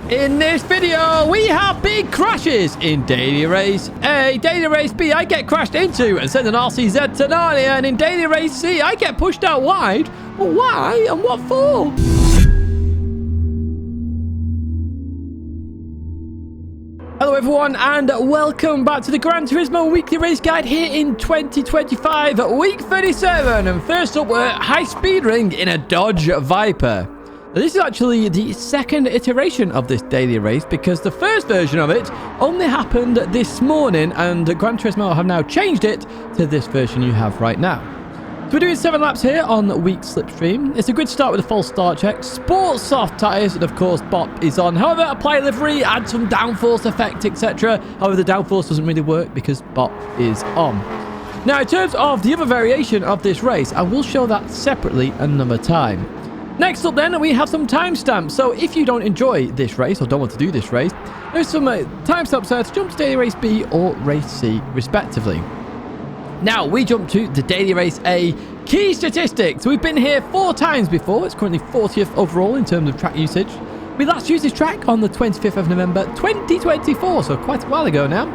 In this video, we have big crashes in Daily Race A. Daily Race B, I get crashed into and send an RCZ to Narnia. And in Daily Race C, I get pushed out wide. But why and what for? Hello everyone and welcome back to the Gran Turismo weekly race guide here in 2025, week 37. And first up, we're high speed ring in a Dodge Viper. Now, this is actually the second iteration of this daily race because the first version of it only happened this morning and Gran Turismo have now changed it to this version you have right now. So we're doing 7 laps here on the week slipstream. It's a good start with a false start check. Sport soft tyres, and of course BOP is on. However, apply livery, add some downforce effect, etc. However, the downforce doesn't really work because BOP is on. Now, in terms of the other variation of this race, I will show that separately another time. Next up then, we have some timestamps. So if you don't enjoy this race or don't want to do this race, there's some timestamps there to jump to Daily Race B or Race C respectively. Now, we jump to the Daily Race A key statistics. We've been here 4 times before. It's currently 40th overall in terms of track usage. We last used this track on the 25th of November 2024, so quite a while ago now.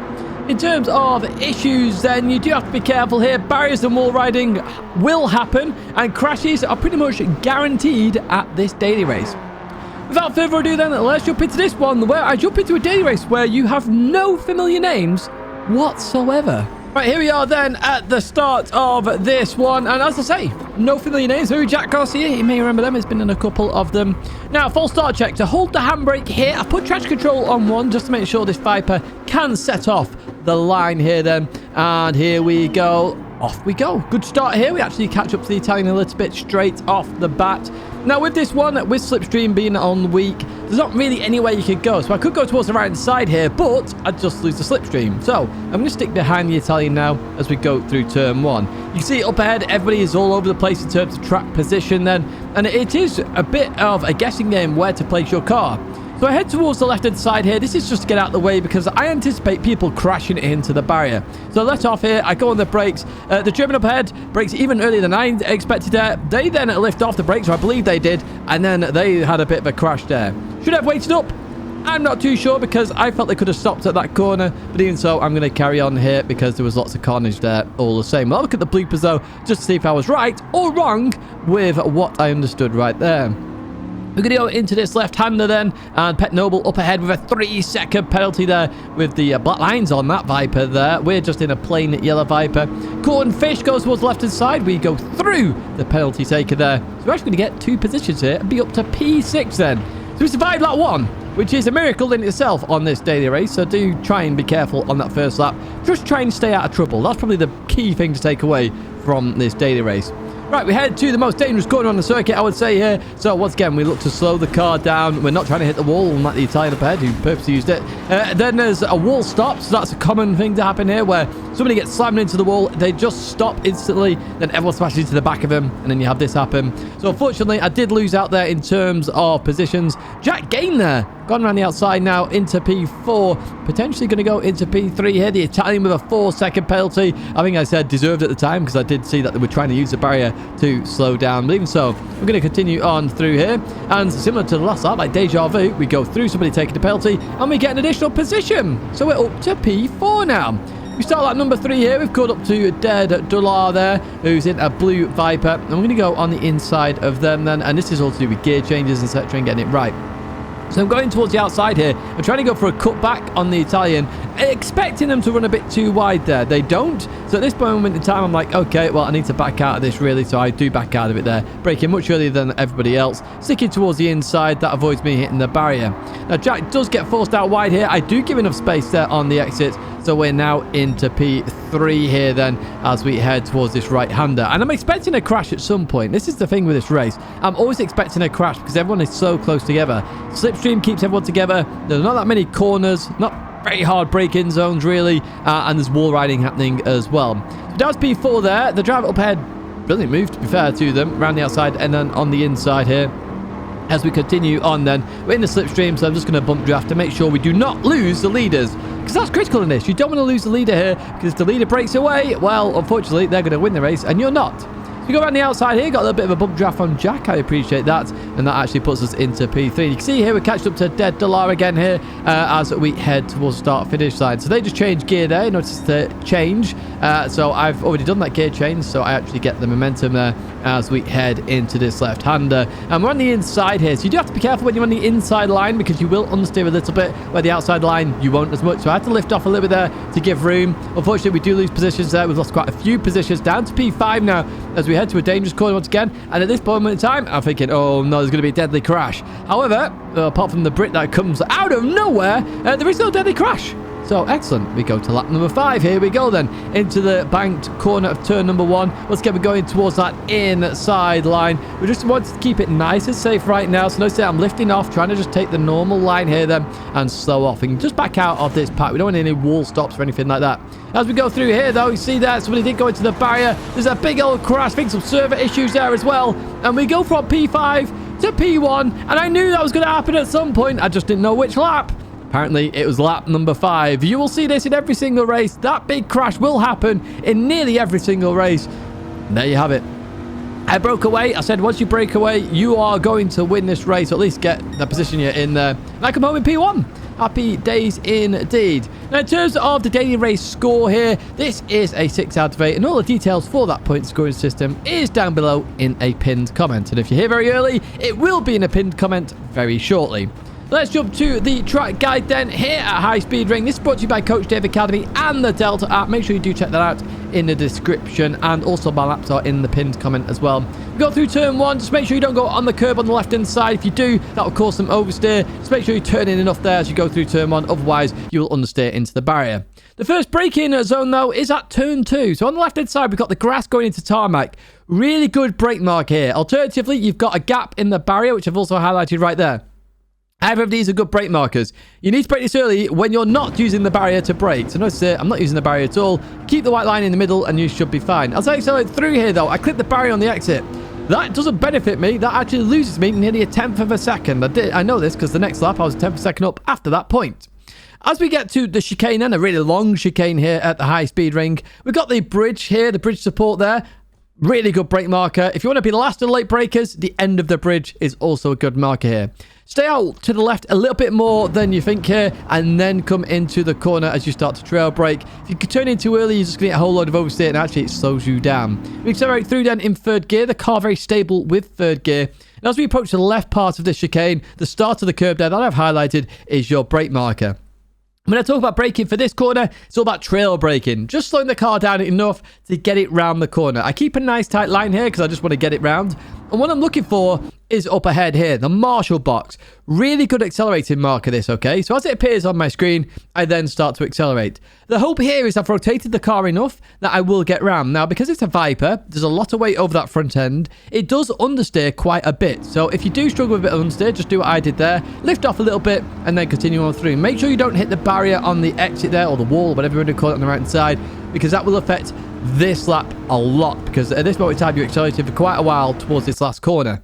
In terms of issues, then, you do have to be careful here. Barriers and wall riding will happen, and crashes are pretty much guaranteed at this daily race. Without further ado, then, let's jump into this one, where I jump into a daily race where you have no familiar names whatsoever. Right, here we are then at the start of this one. And as I say, no familiar names. Maybe Jack Garcia, you may remember them. It's been in a couple of them. Now, full start check. To hold the handbrake here, I put traction control on 1 just to make sure this Viper can set off the line here then. And here we go. Off we go. Good start here. We actually catch up to the Italian a little bit straight off the bat. Now, with this one, with slipstream being on weak, there's not really anywhere you could go. So I could go towards the right side here, but I'd just lose the slipstream. So I'm going to stick behind the Italian now as we go through turn 1. You can see up ahead, everybody is all over the place in terms of track position then. And it is a bit of a guessing game where to place your car. So I head towards the left-hand side here. This is just to get out of the way because I anticipate people crashing into the barrier. So let off here. I go on the brakes. The German up ahead brakes even earlier than I expected there. They then lift off the brakes, or I believe they did. And then they had a bit of a crash there. Should I have waited up? I'm not too sure because I felt they could have stopped at that corner. But even so, I'm going to carry on here because there was lots of carnage there all the same. Well, I'll look at the bloopers though, just to see if I was right or wrong with what I understood right there. We're going to go into this left-hander then, and Pet Noble up ahead with a 3-second penalty there with the black lines on that Viper there. We're just in a plain yellow Viper. Corn Fish goes towards the left-hand side. We go through the penalty taker there. So we're actually going to get 2 positions here and be up to P6 then. So we survived lap 1, which is a miracle in itself on this daily race. So do try and be careful on that first lap. Just try and stay out of trouble. That's probably the key thing to take away from this daily race. Right, we head to the most dangerous corner on the circuit, I would say here. So once again, we look to slow the car down. We're not trying to hit the wall, like the Italian up ahead, who purposely used it. Then there's a wall stop, so that's a common thing to happen here, where somebody gets slammed into the wall, they just stop instantly, then everyone smashes into the back of him, and then you have this happen. So unfortunately, I did lose out there in terms of positions. Jack gained there. Gone around the outside now into P4. Potentially going to go into P3 here. The Italian with a 4-second penalty. I think I said deserved at the time because I did see that they were trying to use the barrier to slow down. But even so, we're going to continue on through here. And similar to the last lap, like deja vu, we go through somebody taking the penalty and we get an additional position. So we're up to P4 now. We start at number 3 here. We've caught up to Dead Dollar there, who's in a blue Viper. And we're going to go on the inside of them then. And this is all to do with gear changes, etc. and getting it right. So I'm going towards the outside here. I'm trying to go for a cutback on the Italian, expecting them to run a bit too wide there. They don't. So at this moment in time, I'm like, okay, well, I need to back out of this really. So I do back out of it there, braking much earlier than everybody else. Sticking towards the inside, that avoids me hitting the barrier. Now, Jack does get forced out wide here. I do give enough space there on the exit. So we're now into P3 here then as we head towards this right-hander. And I'm expecting a crash at some point. This is the thing with this race. I'm always expecting a crash because everyone is so close together. Slipstream keeps everyone together. There's not that many corners, not very hard break-in zones really, and there's wall riding happening as well. So that was P4 there. The driver up ahead, brilliant move to be fair to them, around the outside and then on the inside here. As we continue on then, we're in the slipstream, so I'm just going to bump draft to make sure we do not lose the leaders. Because that's critical in this. You don't want to lose the leader here, because if the leader breaks away, well, unfortunately, they're going to win the race, and you're not. So we go around the outside here. Got a little bit of a bump draft from Jack. I appreciate that. And that actually puts us into P3. You can see here we're catching up to Dead Dollar again here as we head towards the start-finish line. So they just changed gear there. Notice the change. So I've already done that gear change. So I actually get the momentum there as we head into this left-hander. And we're on the inside here. So you do have to be careful when you're on the inside line because you will understeer a little bit. Where the outside line, you won't as much. So I had to lift off a little bit there to give room. Unfortunately, we do lose positions there. We've lost quite a few positions down to P5 now as we head to a dangerous corner once again. And at this moment in time, I'm thinking, oh no, there's going to be a deadly crash. However, apart from the Brit that comes out of nowhere, there is no deadly crash. So, excellent. We go to lap number 5. Here we go then. Into the banked corner of turn number 1. Once again, we're going towards that inside line. We just want to keep it nice and safe right now. So, notice that I'm lifting off, trying to just take the normal line here then and slow off and just back out of this pack. We don't want any wall stops or anything like that. As we go through here, though, you see that somebody did go into the barrier. There's a big old crash. I think some server issues there as well. And we go from P5 to P1. And I knew that was going to happen at some point. I just didn't know which lap. Apparently, it was lap number 5. You will see this in every single race. That big crash will happen in nearly every single race. And there you have it. I broke away. I said, once you break away, you are going to win this race, or at least get the position you're in there. And I come home in P1. Happy days indeed. Now, in terms of the daily race score here, this is a 6 out of 8, and all the details for that point scoring system is down below in a pinned comment. And if you're here very early, it will be in a pinned comment very shortly. Let's jump to the track guide then here at High Speed Ring. This is brought to you by Coach Dave Academy and the Delta app. Make sure you do check that out in the description, and also my laps are in the pinned comment as well. We go through turn 1. Just make sure you don't go on the curb on the left hand side. If you do, that will cause some oversteer. Just make sure you turn in enough there as you go through turn 1. Otherwise, you will understeer into the barrier. The first braking zone, though, is at turn 2. So on the left hand side, we've got the grass going into tarmac. Really good brake mark here. Alternatively, you've got a gap in the barrier, which I've also highlighted right there. Either of these are good brake markers. You need to brake this early when you're not using the barrier to brake. So notice here, I'm not using the barrier at all. Keep the white line in the middle and you should be fine. As I accelerate through here though, I clip the barrier on the exit. That doesn't benefit me. That actually loses me nearly a 1/10 of a second. I know this because the next lap I was a 10th of a second up after that point. As we get to the chicane and a really long chicane here at the High Speed Ring, we've got the bridge here, the bridge support there. Really good brake marker. If you want to be the last of the late breakers, the end of the bridge is also a good marker here. Stay out to the left a little bit more than you think here, and then come into the corner as you start to trail brake. If you turn in too early, you're just going to get a whole load of oversteer, and actually it slows you down. We accelerate through then in 3rd gear. The car very stable with 3rd gear. And as we approach the left part of this chicane, the start of the curb there that I've highlighted is your brake marker. When I talk about braking for this corner, it's all about trail braking. Just slowing the car down enough to get it round the corner. I keep a nice tight line here because I just want to get it round. And what I'm looking for is up ahead here, the Marshall box. Really good accelerating marker this, okay? So as it appears on my screen, I then start to accelerate. The hope here is I've rotated the car enough that I will get round. Now, because it's a Viper, there's a lot of weight over that front end. It does understeer quite a bit. So if you do struggle with a bit of understeer, just do what I did there. Lift off a little bit and then continue on through. Make sure you don't hit the barrier on the exit there, or the wall, whatever you want to call it, on the right hand side, because that will affect this lap a lot, because at this moment in time you accelerated for quite a while towards this last corner.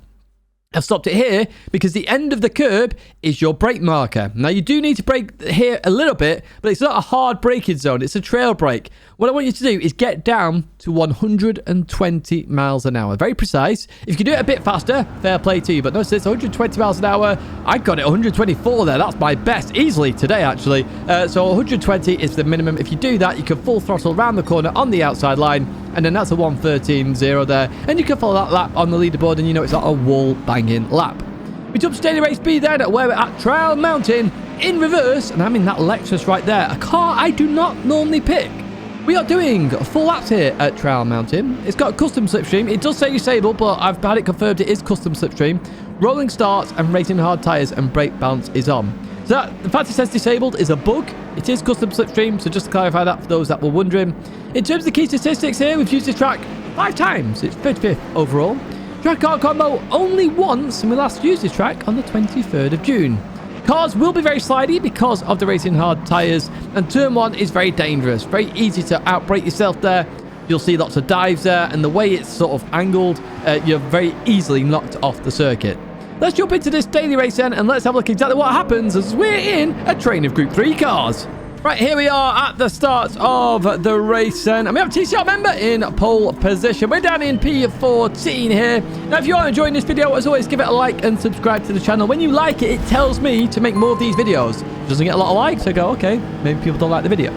I've stopped it here because the end of the curb is your brake marker. Now, you do need to brake here a little bit, but it's not a hard braking zone. It's a trail brake. What I want you to do is get down to 120 miles an hour. Very precise. If you can do it a bit faster, fair play to you. But notice it's 120 miles an hour. I got it 124 there. That's my best easily today, actually. So 120 is the minimum. If you do that, you can full throttle around the corner on the outside line. And then that's a 113.0 there. And you can follow that lap on the leaderboard, and you know it's not a wall-banging lap. We jump to daily race speed then, where we're at Trial Mountain in reverse. And I'm in that Lexus right there, a car I do not normally pick. We are doing 4 laps here at Trial Mountain. It's got a custom slipstream. It does say disabled, but I've had it confirmed it is custom slipstream. Rolling starts and racing hard tyres and brake balance is on. So that, the fact it says disabled is a bug. It is custom slipstream, so just to clarify that for those that were wondering. In terms of the key statistics here, we've used this track 5 times. It's 35th overall. Track car combo only once, and we last used this track on the 23rd of June. Cars will be very slidey because of the racing hard tyres, and turn 1 is very dangerous. Very easy to outbrake yourself there. You'll see lots of dives there, and the way it's sort of angled, you're very easily knocked off the circuit. Let's jump into this daily race then, and let's have a look at exactly what happens as we're in a train of Group 3 cars. Right, here we are at the start of the race then. And we have a TCR member in pole position. We're down in P14 here. Now, if you are enjoying this video, as always, give it a like and subscribe to the channel. When you like it, it tells me to make more of these videos. It doesn't get a lot of likes. I go, okay, maybe people don't like the video.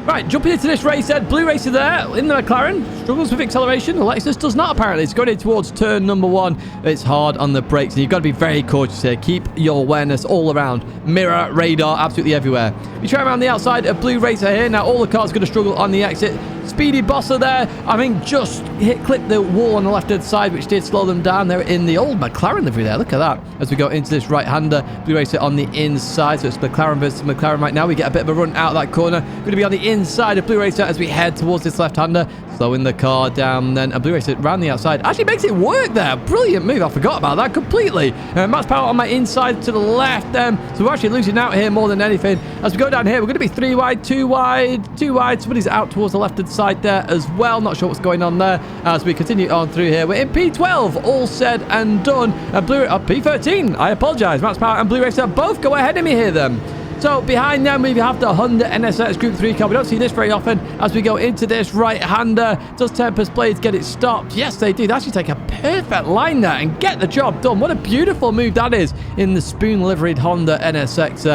Right, jumping into this race then. Blue racer there in the McLaren. Struggles with acceleration. The Lexus does not, apparently. It's going in towards turn number 1. It's hard on the brakes, and you've got to be very cautious here. Keep your awareness all around. Mirror, radar, absolutely everywhere. We try around the outside of Blue racer here. Now, all the cars are going to struggle on the exit. Speedy Bosser there, I think, just clipped the wall on the left-hand side, which did slow them down. They're in the old McLaren livery there. Look at that. As we go into this right-hander, Blue racer on the inside. So it's McLaren versus McLaren right now. We get a bit of a run out of that corner. Going to be on the inside of Blue racer as we head towards this left-hander. Slowing the car down then. And Blue racer around the outside. Actually makes it work there. Brilliant move. I forgot about that completely. Max power on my inside to the left then. So we're actually losing out here more than anything. As we go down here, we're going to be 3 wide, 2 wide, 2 wide. Somebody's out towards the left-hand side there as well. Not sure what's going on there. As we continue on through here, we're in P12. All said and done. And P13. I apologize. Max power and Blue racer both go ahead of me here then. So behind them, we have the Honda NSX Group 3 car. We don't see this very often as we go into this right-hander. Does Tempest Blades get it stopped? Yes, they do. They actually take a perfect line there and get the job done. What a beautiful move that is in the spoon-liveried Honda NSX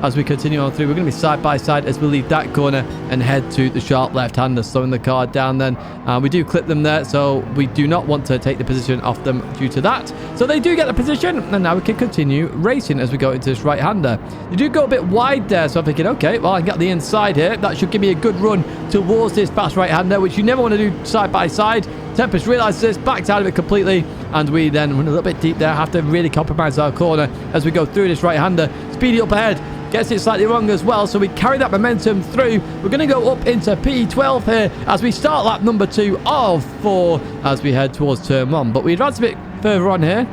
as we continue on through. We're going to be side by side as we leave that corner and head to the sharp left-hander, slowing the car down then. We do clip them there, so we do not want to take the position off them due to that. So they do get the position, and now we can continue racing as we go into this right-hander. You do go a bit wide there, so I'm thinking, okay, well, I can get the inside here. That should give me a good run towards this fast right-hander, which you never want to do side by side. Tempest realizes this, backs out of it completely, and we then run a little bit deep there, have to really compromise our corner as we go through this right-hander. Speedy up ahead, gets it slightly wrong as well, so we carry that momentum through. We're going to go up into P12 here as we start lap number 2 of 4 as we head towards turn 1, but we advance a bit further on here.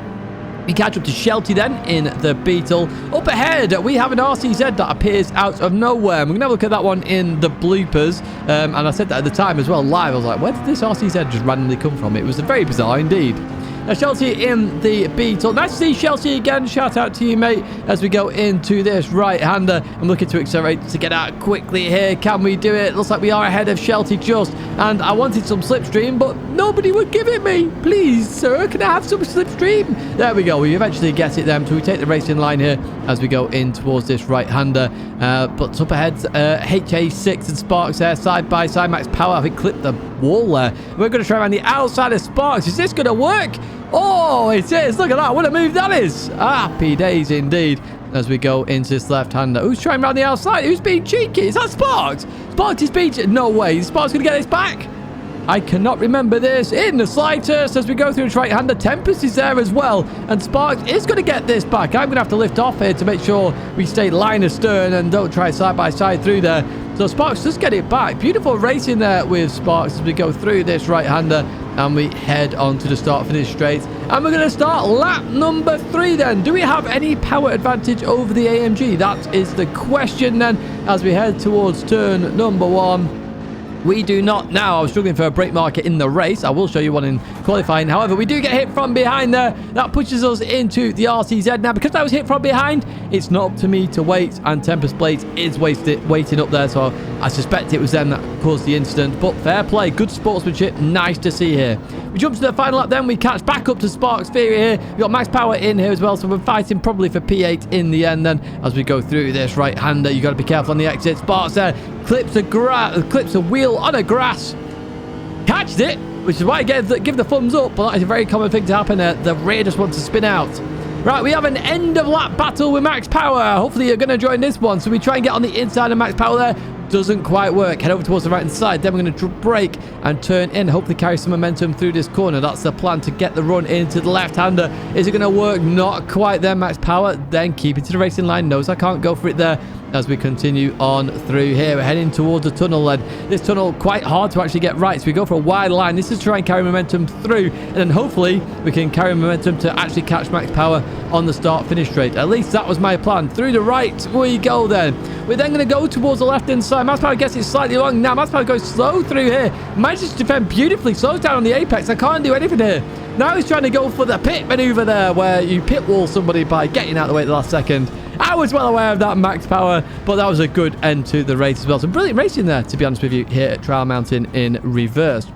We catch up to Shelty then in the Beetle. Up ahead, we have an RCZ that appears out of nowhere. We're going to have a look at that one in the bloopers. And I said that at the time as well, live. I was like, where did this RCZ just randomly come from? It was very bizarre indeed. Now, Shelty in the Beetle. Nice to see Shelty again. Shout out to you, mate, as we go into this right-hander. I'm looking to accelerate to get out quickly here. Can we do it? Looks like we are ahead of Shelty just. And I wanted some slipstream, but nobody would give it me. Please, sir, can I have some slipstream? There we go. We eventually get it then. So we take the racing line here as we go in towards this right-hander. But up ahead, HA6 and Sparks there, side by side. Max power, I think, clipped the wall there. We're going to try around the outside of Sparks. Is this going to work? Oh, it is. Look at that. What a move that is. Happy days indeed as we go into this left-hander. Who's trying around the outside? Who's being cheeky? Is that Sparks? Sparks is being... No way. Is Sparks going to get this back? I cannot remember this in the slightest as we go through the right-hander. Tempest is there as well, and Sparks is going to get this back. I'm going to have to lift off here to make sure we stay line astern and don't try side-by-side through there. So Sparks does get it back. Beautiful racing there with Sparks as we go through this right-hander and we head on to the start-finish straight. And we're going to start lap number 3 then. Do we have any power advantage over the AMG? That is the question then as we head towards turn number 1. We do not now. I was struggling for a brake marker in the race. I will show you one in qualifying. However, we do get hit from behind there. That pushes us into the RCZ. Now, because I was hit from behind, it's not up to me to wait. And Tempest Blades is waiting up there. So I suspect it was them that caused the incident. But fair play. Good sportsmanship. Nice to see here. We jump to the final lap then. We catch back up to Sparks Theory here. We've got Max Power in here as well. So we're fighting probably for P8 in the end then. As we go through this right-hander, you got to be careful on the exit. Sparks there. Clips a wheel on a grass. Catched it, which is why I give the thumbs up. But that is a very common thing to happen there. The rear just wants to spin out. Right, we have an end of lap battle with Max Power. Hopefully you're going to join this one. So we try and get on the inside of Max Power there. Doesn't quite work. Head over towards the right hand side. Then we're going to brake and turn in. Hopefully carry some momentum through this corner. That's the plan to get the run into the left-hander. Is it going to work? Not quite there. Max Power. Then keep it to the racing line. Knows I can't go for it there. As we continue on through here, we're heading towards the tunnel. And this tunnel quite hard to actually get right. So we go for a wide line. This is to try and carry momentum through. And then hopefully we can carry momentum to actually catch Max Power on the start-finish straight. At least that was my plan. Through the right we go then. We're then going to go towards the left-hand side. Max Power gets it slightly long. Now Max Power goes slow through here. Manages to defend beautifully. Slows down on the apex. I can't do anything here. Now he's trying to go for the pit maneuver there where you pit wall somebody by getting out of the way at the last second. I was well aware of that max power, but that was a good end to the race as well. Some brilliant racing there, to be honest with you, here at Trial Mountain in reverse.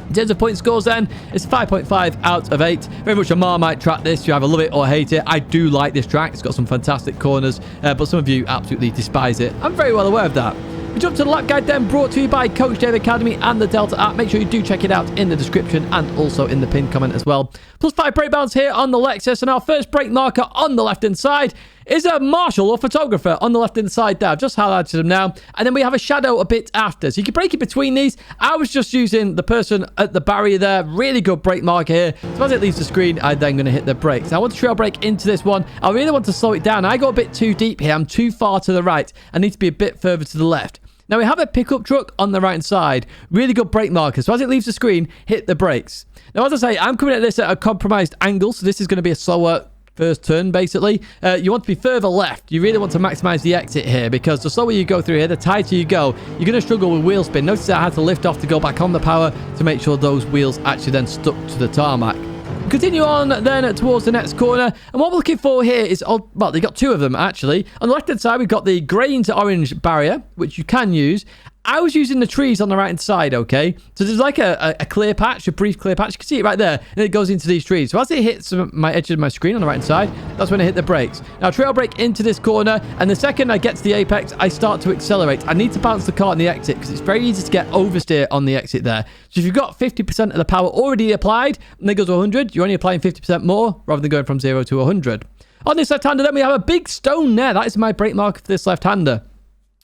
In terms of point scores then, it's 5.5 out of 8. Very much a Marmite track this. You either love it or hate it. I do like this track. It's got some fantastic corners, but some of you absolutely despise it. I'm very well aware of that. We jump to the lap guide then, brought to you by Coach Dave Academy and the Delta app. Make sure you do check it out in the description and also in the pinned comment as well. Plus 5 brake balance here on the Lexus, and our first brake marker on the left-hand side is a marshal or photographer on the left-hand side there. I've just highlighted them now. And then we have a shadow a bit after. So you can break it between these. I was just using the person at the barrier there. Really good brake marker here. So as it leaves the screen, I'm then going to hit the brakes. Now I want to trail brake into this one. I really want to slow it down. I go a bit too deep here. I'm too far to the right. I need to be a bit further to the left. Now, we have a pickup truck on the right-hand side. Really good brake marker. So as it leaves the screen, hit the brakes. Now, as I say, I'm coming at this at a compromised angle. So this is going to be a slower first turn, basically. You want to be further left. You really want to maximize the exit here, because the slower you go through here, the tighter you go, you're going to struggle with wheel spin. Notice that I had to lift off to go back on the power to make sure those wheels actually then stuck to the tarmac. Continue on then towards the next corner, and what we're looking for here is, well, they got two of them actually. On the left hand side, we've got the grey to orange barrier, which you can use. I was using the trees on the right hand side, okay? So there's like a clear patch, a brief clear patch. You can see it right there, and it goes into these trees. So as it hits my edge of my screen on the right hand side, that's when I hit the brakes. Now, trail brake into this corner, and the second I get to the apex, I start to accelerate. I need to bounce the car on the exit, because it's very easy to get oversteer on the exit there. So if you've got 50% of the power already applied, and it goes to 100, you're only applying 50% more, rather than going from 0 to 100. On this left-hander, then we have a big stone there. That is my brake marker for this left-hander.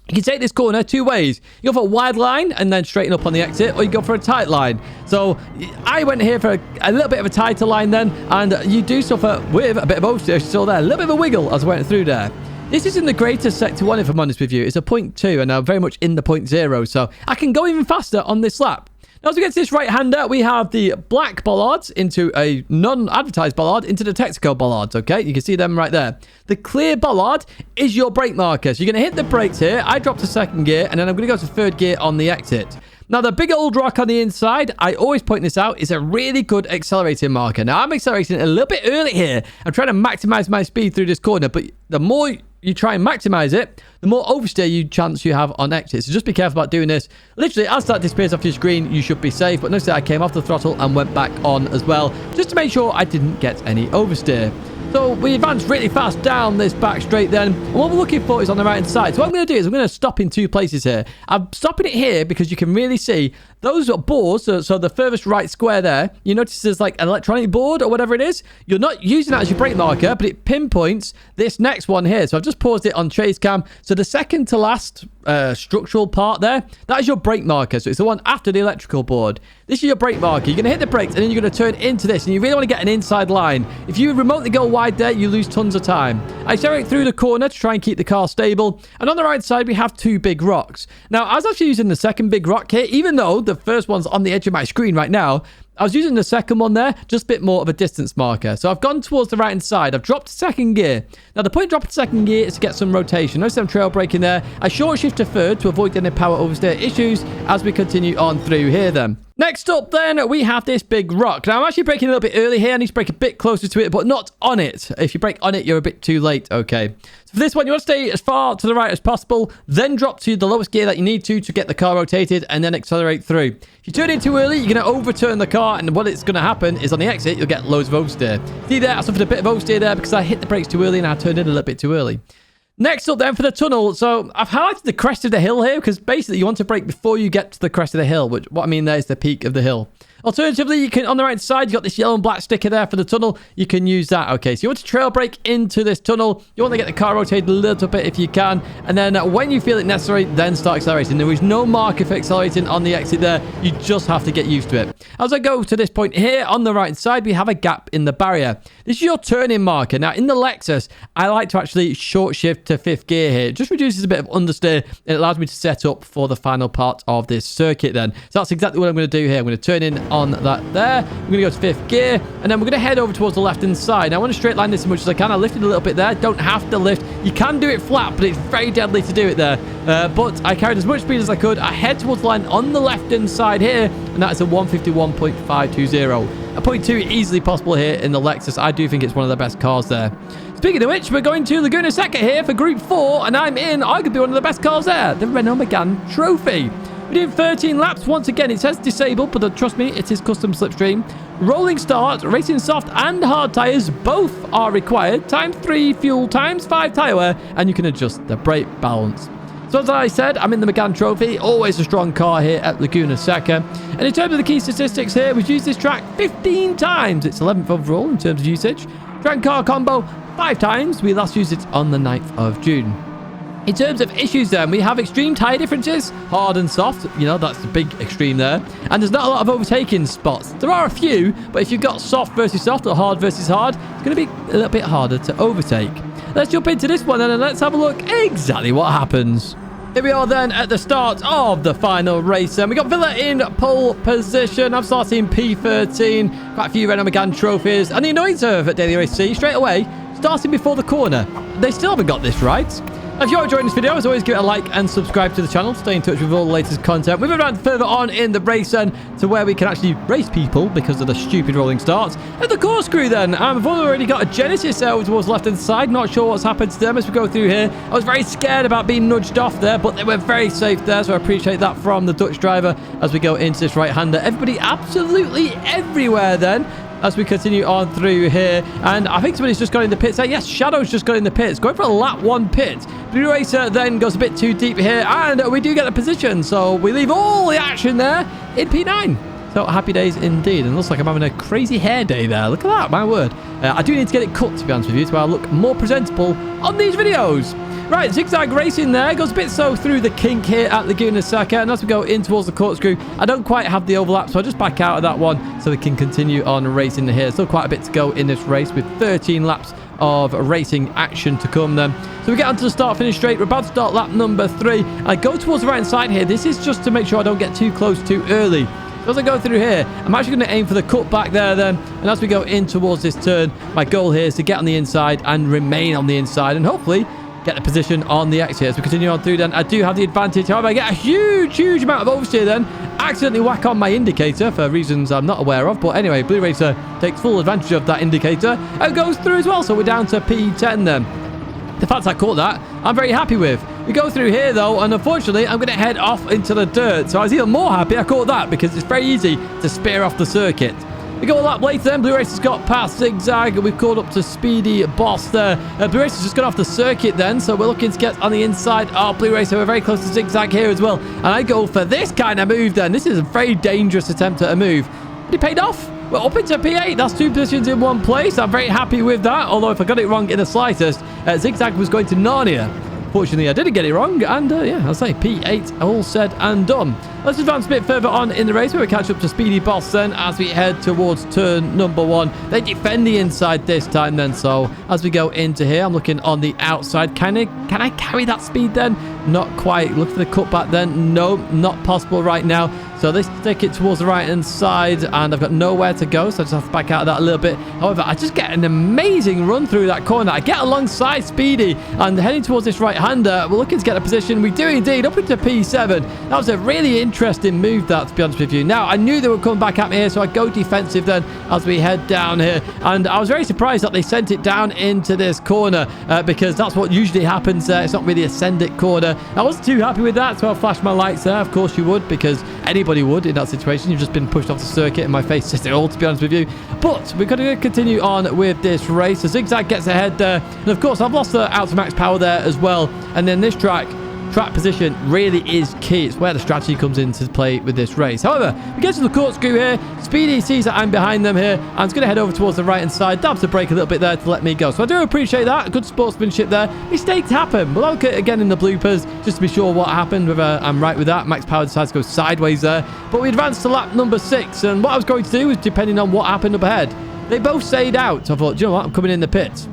You can take this corner two ways. You go for a wide line and then straighten up on the exit, or you go for a tight line. So I went here for a little bit of a tighter line then, and you do suffer with a bit of oversteer. So there, a little bit of a wiggle as I went through there. This isn't the greatest sector 1, if I'm honest with you. It's a 0.2, and I'm very much in the 0.0, so I can go even faster on this lap. Now, as we get to this right-hander, we have the black bollards into a non-advertised bollard into the Texaco bollards, okay? You can see them right there. The clear bollard is your brake marker. So you're going to hit the brakes here. I drop to second gear, and then I'm going to go to third gear on the exit. Now, the big old rock on the inside, I always point this out, is a really good accelerating marker. Now, I'm accelerating a little bit early here. I'm trying to maximize my speed through this corner, but the more you try and maximize it, the more oversteer chance you have on exit. So just be careful about doing this. Literally, as that disappears off your screen, you should be safe. But notice that I came off the throttle and went back on as well, just to make sure I didn't get any oversteer. So we advance really fast down this back straight then. And what we're looking for is on the right hand side. So what I'm going to do is I'm going to stop in two places here. I'm stopping it here because you can really see those boards. So the furthest right square there, you notice there's like an electronic board or whatever it is. You're not using that as your brake marker, but it pinpoints this next one here. So I've just paused it on chase cam. So the second to last structural part there, that is your brake marker. So it's the one after the electrical board. This is your brake marker. You're going to hit the brakes and then you're going to turn into this, and you really want to get an inside line. If you remotely go wide there, you lose tons of time. I accelerate through the corner to try and keep the car stable, and on the right side we have two big rocks. Now, I was actually using the second big rock here, even though the first one's on the edge of my screen right now. I was using the second one there, just a bit more of a distance marker. So I've gone towards the right-hand side. I've dropped to second gear. Now, the point of dropping to second gear is to get some rotation. Notice I'm trail braking there. I short shift to third to avoid any power oversteer issues as we continue on through here then. Next up then, we have this big rock. Now, I'm actually braking a little bit early here. I need to brake a bit closer to it, but not on it. If you brake on it, you're a bit too late, okay? So for this one, you want to stay as far to the right as possible, then drop to the lowest gear that you need to get the car rotated, and then accelerate through. If you turn in too early, you're going to overturn the car, and what it's going to happen is on the exit, you'll get loads of oversteer. See there, I suffered a bit of oversteer there because I hit the brakes too early and I turned in a little bit too early. Next up then for the tunnel. So I've highlighted the crest of the hill here because basically you want to brake before you get to the crest of the hill, which what I mean there is the peak of the hill. Alternatively, you can, on the right side, you've got this yellow and black sticker there for the tunnel. You can use that, okay? So you want to trail brake into this tunnel. You want to get the car rotated a little bit if you can. And then when you feel it necessary, then start accelerating. There is no marker for accelerating on the exit there. You just have to get used to it. As I go to this point here, on the right side, we have a gap in the barrier. This is your turning marker. Now, in the Lexus, I like to actually short shift to fifth gear here. It just reduces a bit of understeer, and it allows me to set up for the final part of this circuit then. So that's exactly what I'm going to do here. I'm going to turn in on that there. I'm going to go to fifth gear, and then we're going to head over towards the left-hand side. Now, I want to straight line this as much as I can. I lifted a little bit there. Don't have to lift. You can do it flat, but it's very deadly to do it there. But I carried as much speed as I could. I head towards the line on the left-hand side here, and that is a 151.520. a 0.2 easily possible here in the Lexus. I do think it's one of the best cars there. Speaking of which, we're going to Laguna Seca here for Group 4, and I'm in arguably one of the best cars there, the Renault Megane Trophy. We did 13 laps. Once again, it says disabled, but trust me, it is custom slipstream. Rolling start, racing soft and hard tyres, both are required. Times 3 fuel, times 5 tyre wear, and you can adjust the brake balance. So as I said, I'm in the Megane Trophy, always a strong car here at Laguna Seca. And in terms of the key statistics here, we've used this track 15 times. It's 11th overall in terms of usage. Track car combo 5 times. We last used it on the 9th of June. In terms of issues then, we have extreme tyre differences, hard and soft. You know, that's the big extreme there. And there's not a lot of overtaking spots. There are a few, but if you've got soft versus soft or hard versus hard, it's going to be a little bit harder to overtake. Let's jump into this one then, and let's have a look exactly what happens. Here we are then at the start of the final race. And we got Villa in pole position. I'm starting P13. Quite a few Renault Megane trophies. And the annoyance of Daily Race C straight away, starting before the corner. They still haven't got this right. If you're enjoying this video, as always, give it a like and subscribe to the channel to stay in touch with all the latest content. We've moved on further on in the race then to where we can actually race people because of the stupid rolling starts. And the corkscrew then. We've already got a Genesis over towards the left-hand side. Not sure what's happened to them as we go through here. I was very scared about being nudged off there, but they were very safe there, so I appreciate that from the Dutch driver as we go into this right-hander. Everybody absolutely everywhere then, as we continue on through here. And I think somebody's just got in the pits there. Yes, Shadow's just got in the pits. Going for a lap 1 pit. Blue Racer then goes a bit too deep here. And we do get a position. So we leave all the action there in P9. So happy days indeed. And looks like I'm having a crazy hair day there. Look at that, my word. I do need to get it cut, to be honest with you, so I'll look more presentable on these videos. Right, zigzag racing there. Goes a bit so through the kink here at Laguna Seca. And as we go in towards the corkscrew, I don't quite have the overlap, so I'll just back out of that one so we can continue on racing here. Still quite a bit to go in this race with 13 laps of racing action to come then. So we get onto the start-finish straight. We're about to start lap number 3. I go towards the right-hand side here. This is just to make sure I don't get too close too early. So as I go through here, I'm actually going to aim for the cut back there then. And as we go in towards this turn, my goal here is to get on the inside and remain on the inside and hopefully get the position on the exit. As we continue on through then, I do have the advantage. However, I get a huge amount of oversteer then. Accidentally whack on my indicator for reasons I'm not aware of. But anyway, Blue Racer takes full advantage of that indicator and goes through as well. So we're down to P10 then. The fact I caught that, I'm very happy with. We go through here though, and unfortunately, I'm going to head off into the dirt. So I was even more happy I caught that because it's very easy to spear off the circuit. We go a lap later then. Blue Racer's got past Zigzag. We've caught up to Speedy Boss there. Blue Racer's just got off the circuit then, so we're looking to get on the inside of Blue Racer. We're very close to Zigzag here as well. And I go for this kind of move then. This is a very dangerous attempt at a move. But it paid off. We're up into P8. That's 2 positions in one place. I'm very happy with that. Although if I got it wrong in the slightest, Zigzag was going to Narnia. Fortunately, I didn't get it wrong, and yeah, I'll say P8 all said and done. Let's advance a bit further on in the race where we catch up to Speedy Boss then as we head towards turn number 1. They defend the inside this time then, so as we go into here, I'm looking on the outside. Can I carry that speed then? Not quite. Look for the cutback then. No, not possible right now. So let's take it towards the right-hand side, and I've got nowhere to go, so I just have to back out of that a little bit. However, I just get an amazing run through that corner. I get alongside Speedy, and heading towards this right-hander, we're looking to get a position. We do indeed, up into P7. That was a really interesting move, that, to be honest with you. Now, I knew they would come back at me here, so I go defensive then as we head down here. And I was very surprised that they sent it down into this corner, because that's what usually happens there. It's not really a send-it corner. I wasn't too happy with that, so I flashed my lights there. Of course you would, because anybody would in that situation. You've just been pushed off the circuit, and my face says it all, to be honest with you. But we're going to continue on with this race. So Zigzag gets ahead there, and of course I've lost the out to max power there as well. And then this track position really is key. It's where the strategy comes into play with this race. However, we get to the corkscrew here. Speedy sees that I'm behind them here, and it's going to head over towards the right hand side. Dabs the brake a little bit there to let me go. So I do appreciate that. Good sportsmanship there. Mistakes happen. We'll look at it again in the bloopers just to be sure what happened, whether I'm right with that. Max power decides to go sideways there. But we advanced to lap number 6, and what I was going to do was, depending on what happened up ahead, they both stayed out. So I thought, do you know what? I'm coming in the pits.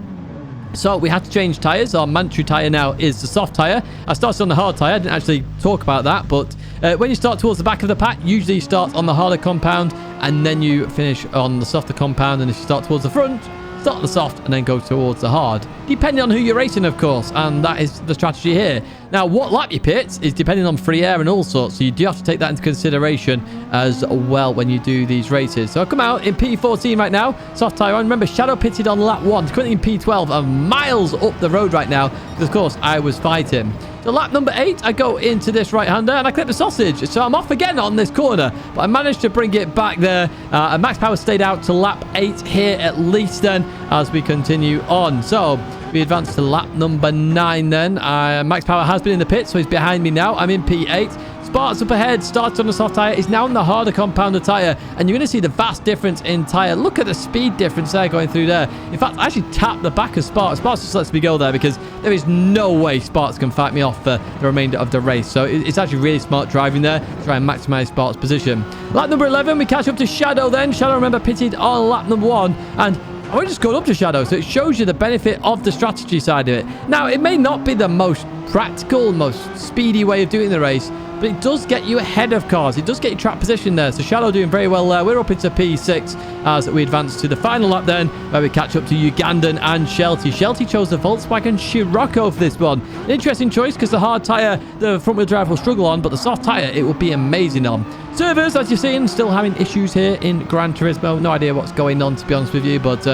So we had to change tyres. Our mandatory tyre now is the soft tyre. I started on the hard tyre. I didn't actually talk about that, but when you start towards the back of the pack, usually you start on the harder compound and then you finish on the softer compound. And if you start towards the front, start on the soft and then go towards the hard, depending on who you're racing, of course, and that is the strategy here. Now, what lap you pit is depending on free air and all sorts, so you do have to take that into consideration as well when you do these races. So I've come out in P14 right now, soft tyre on. Remember, Shadow pitted on lap 1, it's currently in P12 and miles up the road right now, because of course I was fighting. So lap number 8, I go into this right-hander and I clip the sausage. So I'm off again on this corner, but I managed to bring it back there. And max power stayed out to lap 8 here at least then as we continue on. So we advance to lap number 9 then. Max power has been in the pit, so he's behind me now. I'm in P8. Sparks up ahead, starts on the soft tyre, is now on the harder compounder tyre, and you're going to see the vast difference in tyre. Look at the speed difference there going through there. In fact, I actually tapped the back of Sparks. Sparks just lets me go there because there is no way Sparks can fight me off for the remainder of the race. So it's actually really smart driving there to try and maximise Sparks' position. Lap number 11, we catch up to Shadow then. Shadow, remember, pitted on lap number 1, and I just got up to Shadow, so it shows you the benefit of the strategy side of it. Now, it may not be the most practical, most speedy way of doing the race, but it does get you ahead of cars. It does get you track position there. So Shadow doing very well there. We're up into P6 as we advance to the final lap then, where we catch up to Ugandan and Shelty. Shelty chose the Volkswagen Scirocco for this one. An interesting choice because the hard tyre, the front wheel drive will struggle on, but the soft tyre, it will be amazing on. Servers, as you're seeing, still having issues here in Gran Turismo. No idea what's going on, to be honest with you, but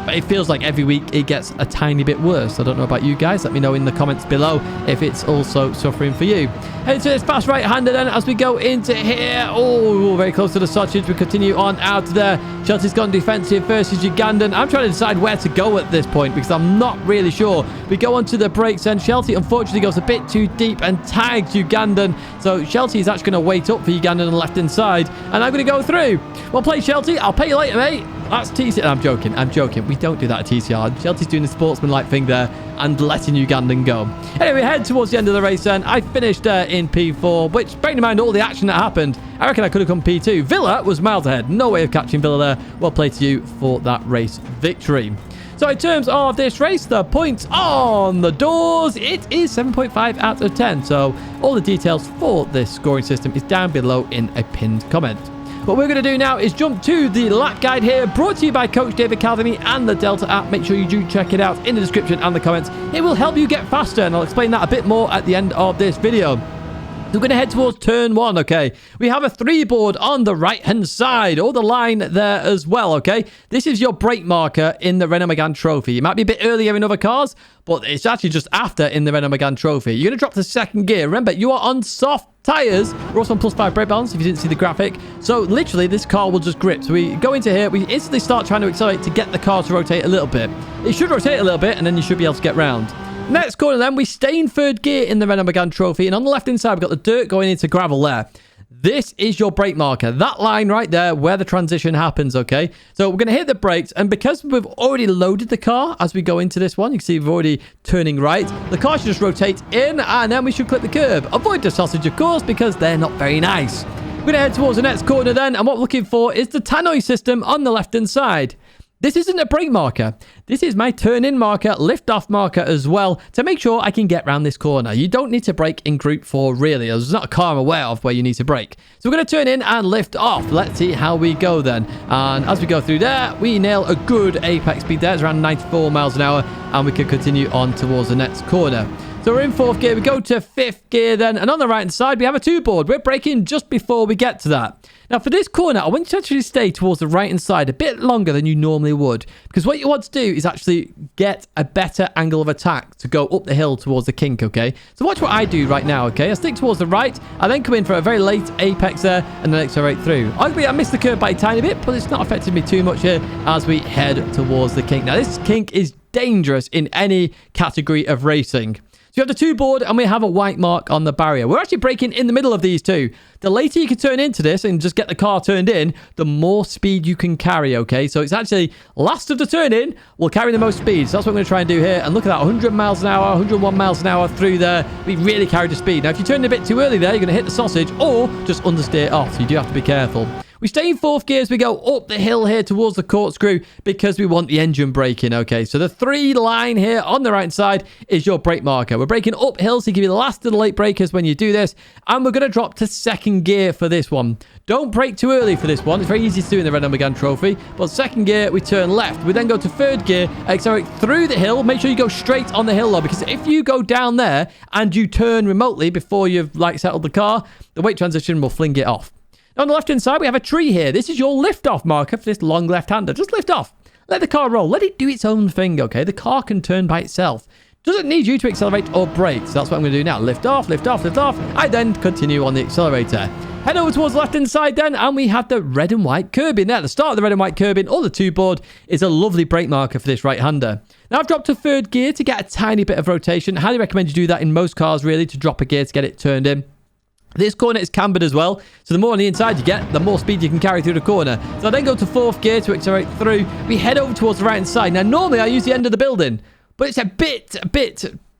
it feels like every week it gets a tiny bit worse. I don't know about you guys. Let me know in the comments below if it's also suffering for you. Heading to this fast right-hander then as we go into here. Oh, very close to the sausage. We continue on out there. Shelty's gone defensive versus Ugandan. I'm trying to decide where to go at this point because I'm not really sure. We go onto the brakes and Shelty unfortunately goes a bit too deep and tags Ugandan. So Shelty is actually going to wait up for Ugandan on the left-hand side. And I'm going to go through. Well played, Shelty. I'll pay you later, mate. That's TCR. I'm joking. I'm joking. We don't do that at TCR. Shelty's doing the sportsman-like thing there and letting Ugandan go. Anyway, head towards the end of the race then. I finished in P4, which, bearing in mind all the action that happened, I reckon I could have come P2. Villa was miles ahead. No way of catching Villa there. Well played to you for that race victory. So in terms of this race, the points on the doors, it is 7.5 out of 10. So all the details for this scoring system is down below in a pinned comment. What we're going to do now is jump to the lap guide here, brought to you by Coach David Calvini and the Delta app. Make sure you do check it out in the description and the comments. It will help you get faster, and I'll explain that a bit more at the end of this video. We're going to head towards turn 1, okay? We have a 3 board on the right-hand side, or the line there as well, okay? This is your brake marker in the Renault Megane Trophy. It might be a bit earlier in other cars, but it's actually just after in the Renault Megane Trophy. You're going to drop to 2nd gear. Remember, you are on soft tyres. We're also on +5 brake balance if you didn't see the graphic. So literally, this car will just grip. So we go into here. We instantly start trying to accelerate to get the car to rotate a little bit. It should rotate a little bit, and then you should be able to get round. Next corner then, we stay in 3rd gear in the Renault Megane Trophy, and on the left-hand side, we've got the dirt going into gravel there. This is your brake marker. That line right there where the transition happens, okay? So we're going to hit the brakes, and because we've already loaded the car as we go into this one, you can see we're already turning right. The car should just rotate in, and then we should clip the curb. Avoid the sausage, of course, because they're not very nice. We're going to head towards the next corner then, and what we're looking for is the tannoy system on the left-hand side. This isn't a brake marker. This is my turn-in marker, lift-off marker as well, to make sure I can get around this corner. You don't need to brake in Group 4, really. There's not a car I'm aware of where you need to brake. So we're going to turn in and lift off. Let's see how we go then. And as we go through there, we nail a good apex speed there. It's around 94 miles an hour, and we can continue on towards the next corner. So we're in 4th gear. We go to 5th gear then, and on the right-hand side, we have a 2 board. We're braking just before we get to that. Now, for this corner, I want you to actually stay towards the right-hand side a bit longer than you normally would, because what you want to do is actually get a better angle of attack to go up the hill towards the kink, okay? So watch what I do right now, okay? I stick towards the right, I then come in for a very late apex there, and then accelerate through. Arguably, I missed the curve by a tiny bit, but it's not affected me too much here as we head towards the kink. Now, this kink is dangerous in any category of racing. So you have the 2 board, and we have a white mark on the barrier. We're actually braking in the middle of these two. The later you can turn into this and just get the car turned in, the more speed you can carry, okay? So it's actually last of the turn in will carry the most speed. So that's what I'm going to try and do here. And look at that, 100 miles an hour, 101 miles an hour through there. We really carried the speed. Now, if you turn a bit too early there, you're going to hit the sausage or just understeer off. So you do have to be careful. We stay in fourth gear as we go up the hill here towards the corkscrew because we want the engine braking. Okay, so the 3 line here on the right side is your brake marker. We're braking uphill, so you give you the last of the late brakers when you do this. And we're going to drop to second gear for this one. Don't brake too early for this one. It's very easy to do in the Renault Megane Trophy. But second gear, we turn left. We then go to third gear, accelerate through the hill. Make sure you go straight on the hill, though, because if you go down there and you turn remotely before you've, like, settled the car, the weight transition will fling it off. Now, on the left-hand side, we have a tree here. This is your lift-off marker for this long left-hander. Just lift off. Let the car roll. Let it do its own thing, okay? The car can turn by itself. Doesn't need you to accelerate or brake. So that's what I'm going to do now. Lift off, lift off, lift off. I then continue on the accelerator. Head over towards the left-hand side then, and we have the red and white curbing there. The start of the red and white curbing, or the 2-board, is a lovely brake marker for this right-hander. Now, I've dropped to third gear to get a tiny bit of rotation. Highly recommend you do that in most cars, really, to drop a gear to get it turned in. This corner is cambered as well, so the more on the inside you get, the more speed you can carry through the corner. So I then go to fourth gear to accelerate through. We head over towards the right-hand side. Now, normally I use the end of the building, but it's a bit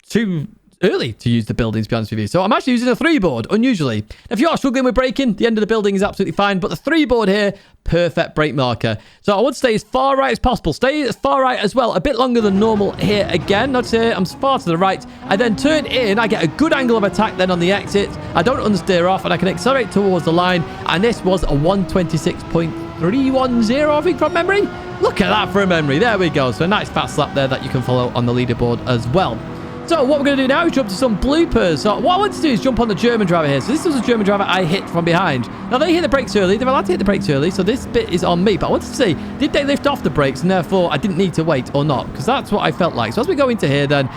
too early to use the building, to be honest with you. So I'm actually using a 3-board, unusually. If you are struggling with braking, the end of the building is absolutely fine, but the 3-board here, perfect brake marker. So I want to stay as far right as possible. Stay as far right as well, a bit longer than normal here again. Notice here, I'm far to the right. I then turn in, I get a good angle of attack then on the exit. I don't understeer off, and I can accelerate towards the line, and this was a 126.310, I think, from memory. Look at that for a memory. There we go. So a nice fast lap there that you can follow on the leaderboard as well. So what we're going to do now is jump to some bloopers. So what I want to do is jump on the German driver here. So this was a German driver I hit from behind. Now, they hit the brakes early. They're allowed to hit the brakes early, so this bit is on me. But I wanted to see, did they lift off the brakes, and therefore I didn't need to wait or not? Because that's what I felt like. So as we go into here, then,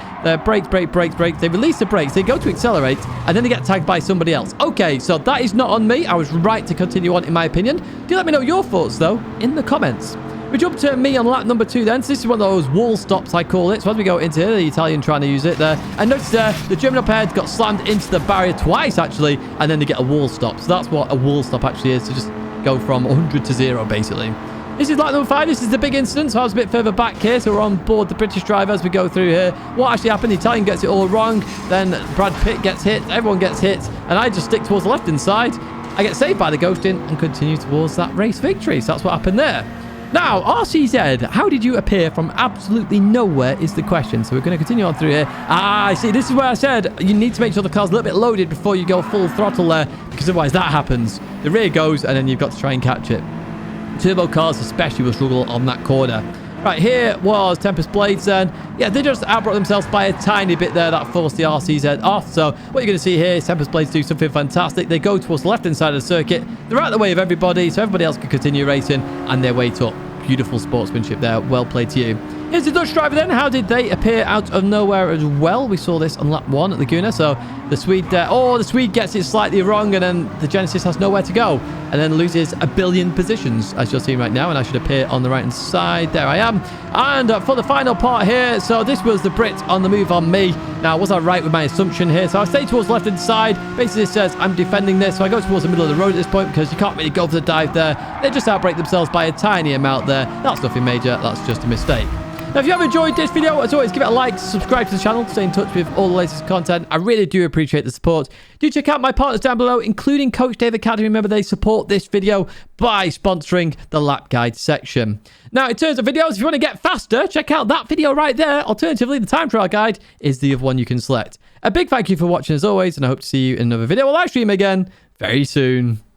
brakes. They release the brakes. They go to accelerate, and then they get tagged by somebody else. Okay, so that is not on me. I was right to continue on, in my opinion. Do let me know your thoughts, though, in the comments. We jump to me on lap number 2 then. So this is one of those wall stops, I call it. So as we go into here, the Italian trying to use it there. And notice there, the German up ahead got slammed into the barrier twice, actually. And then they get a wall stop. So that's what a wall stop actually is. To just go from 100 to 0, basically. This is lap number 5. This is the big incident. So I was a bit further back here. So we're on board the British driver as we go through here. What actually happened? The Italian gets it all wrong. Then Brad Pitt gets hit. Everyone gets hit. And I just stick towards the left-hand side. I get saved by the ghosting and continue towards that race victory. So that's what happened there. Now, RCZ, how did you appear from absolutely nowhere is the question. So we're going to continue on through here. I see. This is where I said you need to make sure the car's a little bit loaded before you go full throttle there, because otherwise that happens. The rear goes, and then you've got to try and catch it. Turbo cars especially will struggle on that corner. Right, here was Tempest Blades then. Yeah, they just outbrought themselves by a tiny bit there. That forced the RCZ off. So what you're going to see here is Tempest Blades do something fantastic. They go towards the left-hand side of the circuit. They're out of the way of everybody, so everybody else can continue racing, and they wait up. Beautiful sportsmanship there. Well played to you. Here's the Dutch driver then. How did they appear out of nowhere as well? We saw this on lap 1 at Laguna. So the Swede there. Oh, the Swede gets it slightly wrong, and then the Genesis has nowhere to go, and then loses a billion positions, as you're seeing right now. And I should appear on the right-hand side. There I am. And for the final part here, so this was the Brit on the move on me. Now, was I right with my assumption here? So I stay towards the left-hand side. Basically, it says I'm defending this. So I go towards the middle of the road at this point because you can't really go for the dive there. They just outbrake themselves by a tiny amount there. That's nothing major. That's just a mistake. Now, if you have enjoyed this video, as always, give it a like, subscribe to the channel to stay in touch with all the latest content. I really do appreciate the support. Do check out my partners down below, including Coach Dave Academy. Remember, they support this video by sponsoring the lap guide section. Now, in terms of videos, if you want to get faster, check out that video right there. Alternatively, the time trial guide is the other one you can select. A big thank you for watching as always, and I hope to see you in another video or live stream again very soon.